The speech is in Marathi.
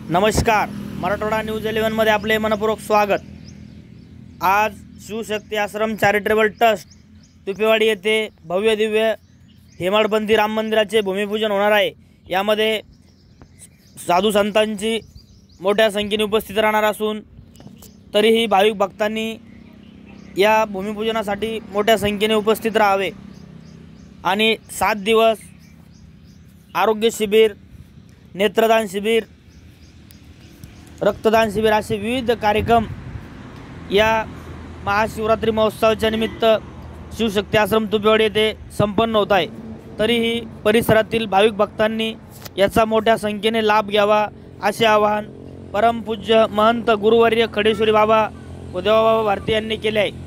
नमस्कार, मराठवाडा न्यूज 11 मध्ये आपले मनपूर्वक स्वागत। आज शिवशक्ती आश्रम चॅरिटेबल ट्रस्ट तुपेवाडी येथे भव्य दिव्य हेमाडपंथी राम मंदिराचे भूमिपूजन होणार आहे। यामध्ये साधू संतांची मोठ्या संख्येने उपस्थित राहणार असून तरीही भाविक भक्तांनी या भूमिपूजनासाठी मोठ्या संख्येने उपस्थित राहावे आणि 7 दिवस आरोग्य शिबिर, नेत्रदान शिबिर, रक्तदान शिबिर असे विविध कार्यक्रम या महाशिवरात्री महोत्सवाच्या निमित्त शिवशक्ती आश्रम तुपेवाडी येथे संपन्न होत आहे। तरीही परिसरातील भाविक भक्तांनी याचा मोठ्या संख्येने लाभ घ्यावा असे आवाहन परमपूज्य महंत गुरुवर्य खडेश्वरी बाबा व देवाबाबा भारती यांनी केले आहे।